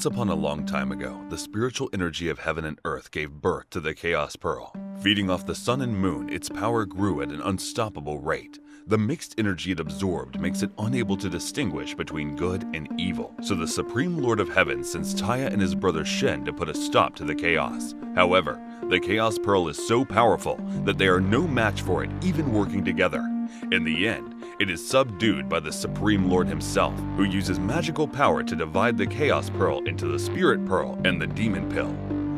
Once upon a long time ago, the spiritual energy of heaven and earth gave birth to the Chaos Pearl. Feeding off the sun and moon, its power grew at an unstoppable rate. The mixed energy it absorbed makes it unable to distinguish between good and evil, so the Supreme Lord of Heaven sends Taya and his brother Shen to put a stop to the chaos. However, the Chaos Pearl is so powerful that they are no match for it, even working together. In the end, it is subdued by the Supreme Lord himself, who uses magical power to divide the Chaos Pearl into the Spirit Pearl and the Demon Pill.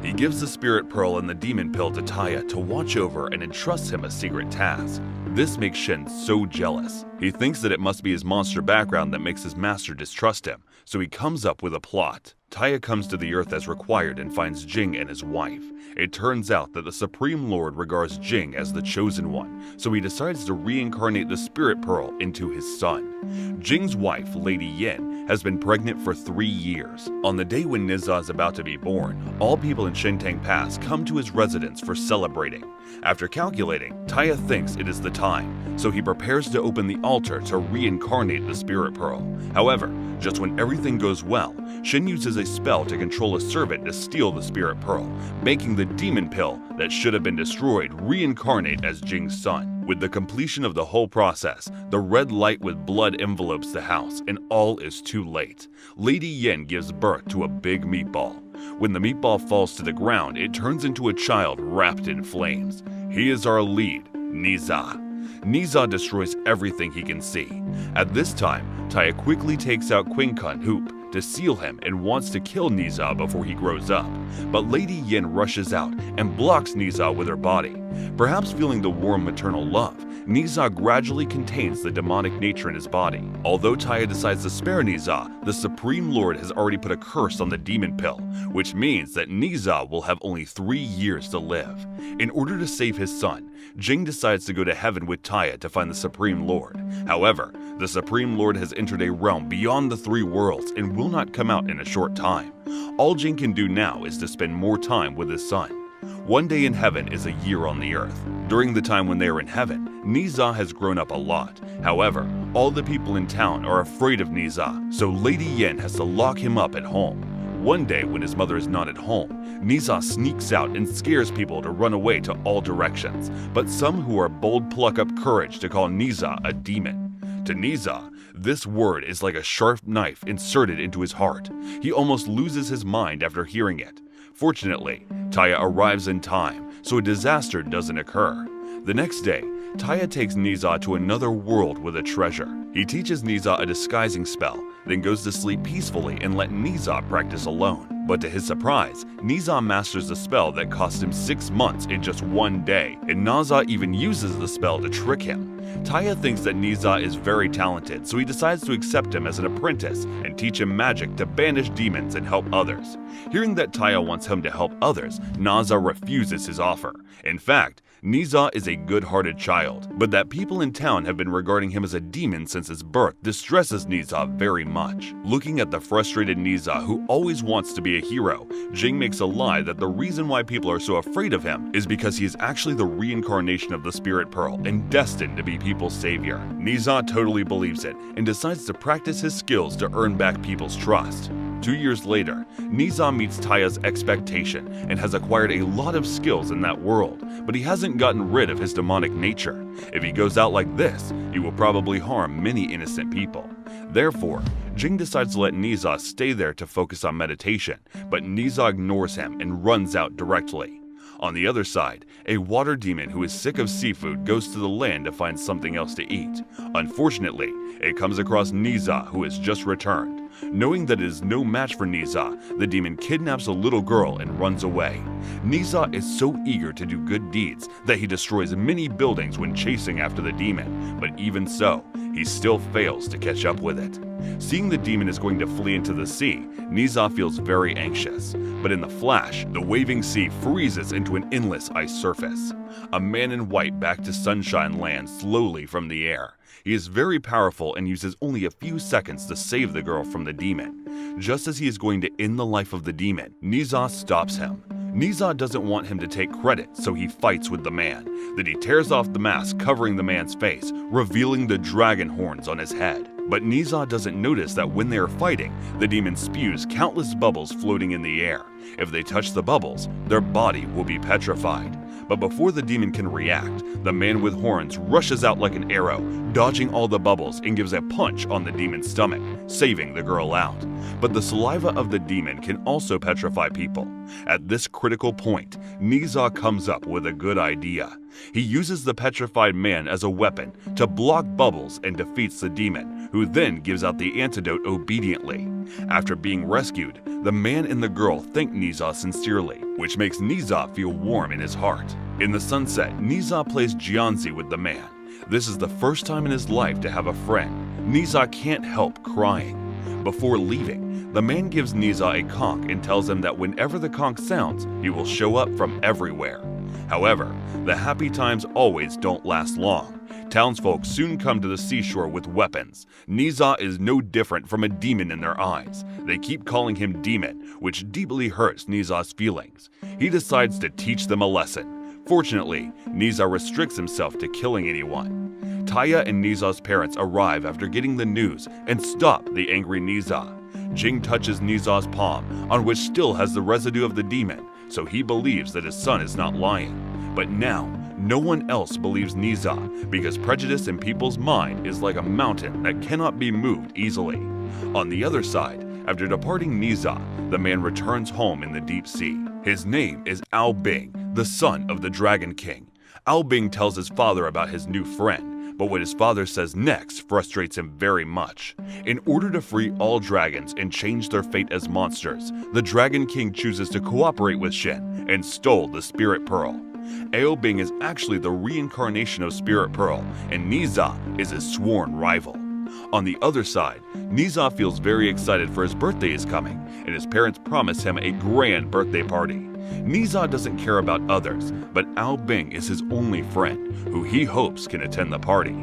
He gives the Spirit Pearl and the Demon Pill to Taya to watch over and entrusts him a secret task. This makes Shen so jealous. He thinks that it must be his monster background that makes his master distrust him, so he comes up with a plot. Taya comes to the earth as required and finds Jing and his wife. It turns out that the Supreme Lord regards Jing as the chosen one, so he decides to reincarnate the Spirit Pearl into his son. Jing's wife, Lady Yin, has been pregnant for 3 years. On the day when Niza is about to be born, all people in Shintang Pass come to his residence for celebrating. After calculating, Taya thinks it is the time, so he prepares to open the altar to reincarnate the Spirit Pearl. However, just when everything goes well, Shen uses a spell to control a servant to steal the Spirit Pearl, making the Demon Pill that should have been destroyed reincarnate as Jing's son. With the completion of the whole process, the red light with blood envelopes the house, and all is too late. Lady Yin gives birth to a big meatball. When the meatball falls to the ground, it turns into a child wrapped in flames. He is our lead, Niza. Niza destroys everything he can see. At this time, Taya quickly takes out Quinkun Hoop to seal him and wants to kill Niza before he grows up. But Lady Yin rushes out and blocks Niza with her body. Perhaps feeling the warm maternal love, Niza gradually contains the demonic nature in his body. Although Taya decides to spare Niza, the Supreme Lord has already put a curse on the Demon Pill, which means that Niza will have only 3 years to live. In order to save his son, Jing decides to go to heaven with Taya to find the Supreme Lord. However, the Supreme Lord has entered a realm beyond the 3 worlds and will not come out in a short time. All Jing can do now is to spend more time with his son. One day in heaven is a year on the earth. During the time when they are in heaven, Niza has grown up a lot. However, all the people in town are afraid of Niza, so Lady Yin has to lock him up at home. One day when his mother is not at home, Niza sneaks out and scares people to run away to all directions, but some who are bold pluck up courage to call Niza a demon. To Niza, this word is like a sharp knife inserted into his heart. He almost loses his mind after hearing it. Fortunately, Taya arrives in time, so a disaster doesn't occur. The next day, Taya takes Niza to another world with a treasure. He teaches Niza a disguising spell, then goes to sleep peacefully and let Niza practice alone. But to his surprise, Niza masters a spell that cost him 6 months in just 1 day, and Niza even uses the spell to trick him. Taya thinks that Niza is very talented, so he decides to accept him as an apprentice and teach him magic to banish demons and help others. Hearing that Taya wants him to help others, Niza refuses his offer. In fact, Niza is a good-hearted child, but that people in town have been regarding him as a demon since his birth distresses Niza very much. Looking at the frustrated Niza, who always wants to be a hero, Jing makes a lie that the reason why people are so afraid of him is because he is actually the reincarnation of the Spirit Pearl and destined to be people's savior. Niza totally believes it and decides to practice his skills to earn back people's trust. 2 years later, Niza meets Taya's expectation and has acquired a lot of skills in that world, but he hasn't gotten rid of his demonic nature. If he goes out like this, he will probably harm many innocent people. Therefore, Jing decides to let Niza stay there to focus on meditation, but Niza ignores him and runs out directly. On the other side, a water demon who is sick of seafood goes to the land to find something else to eat. Unfortunately, it comes across Niza, who has just returned. Knowing that it is no match for Niza, the demon kidnaps a little girl and runs away. Niza is so eager to do good deeds that he destroys many buildings when chasing after the demon, but even so, he still fails to catch up with it. Seeing the demon is going to flee into the sea, Niza feels very anxious, but in the flash, the waving sea freezes into an endless ice surface. A man in white back to Sunshine lands slowly from the air. He is very powerful and uses only a few seconds to save the girl from the demon. Just as he is going to end the life of the demon, Niza stops him. Niza doesn't want him to take credit, so he fights with the man. Then he tears off the mask covering the man's face, revealing the dragon horns on his head. But Niza doesn't notice that when they are fighting, the demon spews countless bubbles floating in the air. If they touch the bubbles, their body will be petrified. But before the demon can react, the man with horns rushes out like an arrow, dodging all the bubbles and gives a punch on the demon's stomach, saving the girl out. But the saliva of the demon can also petrify people. At this critical point, Niza comes up with a good idea. He uses the petrified man as a weapon to block bubbles and defeats the demon, who then gives out the antidote obediently. After being rescued, the man and the girl thank Niza sincerely, which makes Niza feel warm in his heart. In the sunset, Niza plays Jianzi with the man. This is the first time in his life to have a friend. Niza can't help crying. Before leaving, the man gives Niza a conch and tells him that whenever the conch sounds, he will show up from everywhere. However, the happy times always don't last long. Townsfolk soon come to the seashore with weapons. Niza is no different from a demon in their eyes. They keep calling him demon, which deeply hurts Niza's feelings. He decides to teach them a lesson. Fortunately, Niza restricts himself to killing anyone. Taya and Niza's parents arrive after getting the news and stop the angry Niza. Jing touches Niza's palm, on which still has the residue of the demon, so he believes that his son is not lying. But now, no one else believes Niza, because prejudice in people's mind is like a mountain that cannot be moved easily. On the other side, after departing Niza, the man returns home in the deep sea. His name is Ao Bing, the son of the Dragon King. Ao Bing tells his father about his new friend, but what his father says next frustrates him very much. In order to free all dragons and change their fate as monsters, the Dragon King chooses to cooperate with Shen and stole the Spirit Pearl. Ao Bing is actually the reincarnation of Spirit Pearl, and Niza is his sworn rival. On the other side, Niza feels very excited for his birthday is coming, and his parents promise him a grand birthday party. Niza doesn't care about others, but Ao Bing is his only friend, who he hopes can attend the party.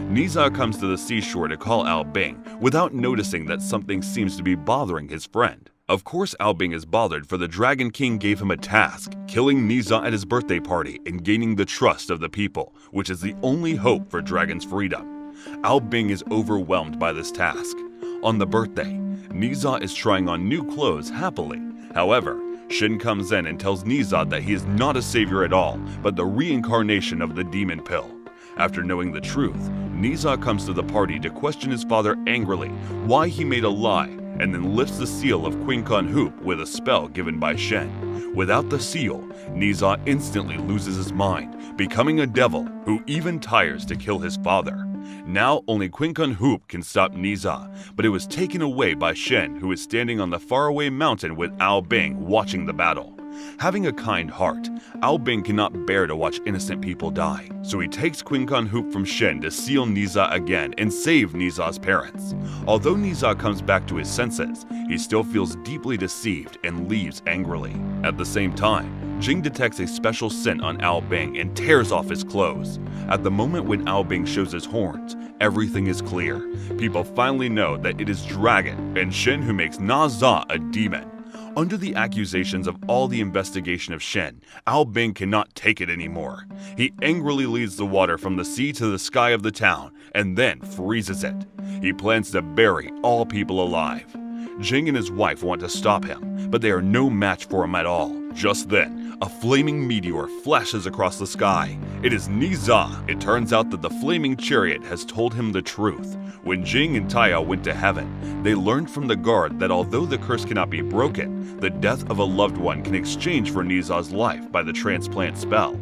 Niza comes to the seashore to call Ao Bing without noticing that something seems to be bothering his friend. Of course Ao Bing is bothered, for the Dragon King gave him a task, killing Niza at his birthday party and gaining the trust of the people, which is the only hope for Dragon's freedom. Ao Bing is overwhelmed by this task. On the birthday, Niza is trying on new clothes happily. However, Shin comes in and tells Niza that he is not a savior at all, but the reincarnation of the demon pill. After knowing the truth, Niza comes to the party to question his father angrily why he made a lie, and then lifts the seal of Quincun Hoop with a spell given by Shen. Without the seal, Niza instantly loses his mind, becoming a devil who even tires to kill his father. Now only Quincun Hoop can stop Niza, but it was taken away by Shen, who is standing on the faraway mountain with Ao Bing watching the battle. Having a kind heart, Ao Bing cannot bear to watch innocent people die, so he takes Quincun Hoop from Shen to seal Niza again and save Niza's parents. Although Niza comes back to his senses, he still feels deeply deceived and leaves angrily. At the same time, Jing detects a special scent on Ao Bing and tears off his clothes. At the moment when Ao Bing shows his horns, everything is clear. People finally know that it is Dragon and Shen who makes Na Za a demon. Under the accusations of all the investigation of Shen, Ao Bing cannot take it anymore. He angrily leads the water from the sea to the sky of the town and then freezes it. He plans to bury all people alive. Jing and his wife want to stop him, but they are no match for him at all. Just then, a flaming meteor flashes across the sky. It is Niza. It turns out that the flaming chariot has told him the truth. When Jing and Taya went to heaven, they learned from the guard that although the curse cannot be broken, the death of a loved one can exchange for Niza's life by the transplant spell.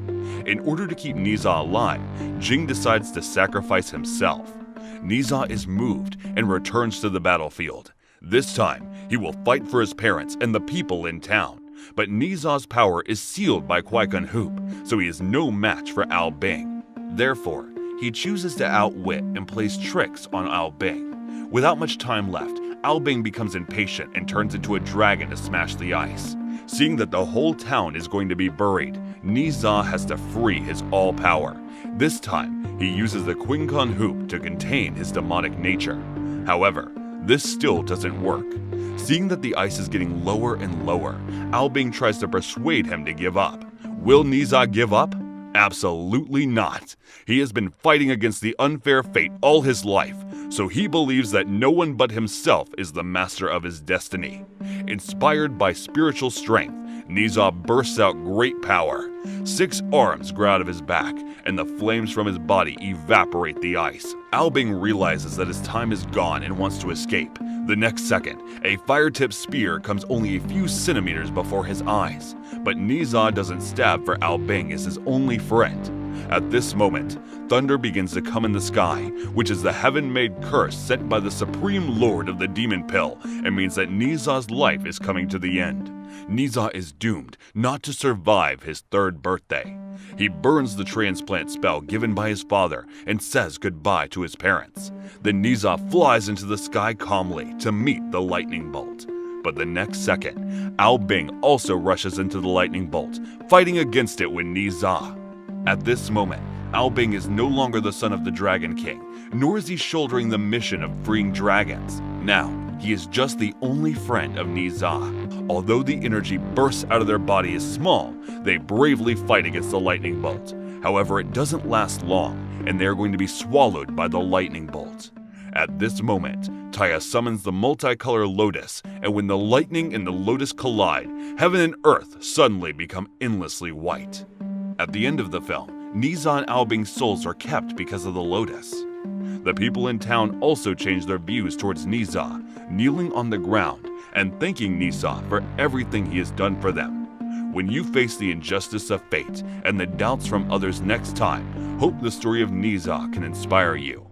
In order to keep Niza alive, Jing decides to sacrifice himself. Niza is moved and returns to the battlefield. This time, he will fight for his parents and the people in town. But Niza's power is sealed by Quincun Hoop, so he is no match for Ao Bing. Therefore, he chooses to outwit and plays tricks on Ao Bing. Without much time left, Ao Bing becomes impatient and turns into a dragon to smash the ice. Seeing that the whole town is going to be buried, Niza has to free his all-power. This time, he uses the Quincun Hoop to contain his demonic nature. However, this still doesn't work. Seeing that the ice is getting lower and lower, Ao Bing tries to persuade him to give up. Will Niza give up? Absolutely not. He has been fighting against the unfair fate all his life, so he believes that no one but himself is the master of his destiny. Inspired by spiritual strength, Nizar bursts out great power. 6 arms grow out of his back, and the flames from his body evaporate the ice. Albing realizes that his time is gone and wants to escape. The next second, a fire-tipped spear comes only a few centimeters before his eyes, but Nizar doesn't stab, for Albing is his only friend. At this moment, thunder begins to come in the sky, which is the heaven-made curse sent by the supreme lord of the demon pill, and means that Nizar's life is coming to the end. Nizar is doomed not to survive his 3rd birthday. He burns the transplant spell given by his father and says goodbye to his parents. Then Nizar flies into the sky calmly to meet the lightning bolt. But the next second, Albing also rushes into the lightning bolt, fighting against it with Nizar. At this moment, Albing is no longer the son of the Dragon King, nor is he shouldering the mission of freeing dragons. Now, he is just the only friend of Nizar. Although the energy bursts out of their body is small, they bravely fight against the lightning bolt. However, it doesn't last long, and they are going to be swallowed by the lightning bolt. At this moment, Taya summons the multicolored lotus, and when the lightning and the lotus collide, heaven and earth suddenly become endlessly white. At the end of the film, Nizar and Albing's souls are kept because of the lotus. The people in town also change their views towards Nizar, kneeling on the ground and thanking Nizar for everything he has done for them. When you face the injustice of fate and the doubts from others next time, hope the story of Nizar can inspire you.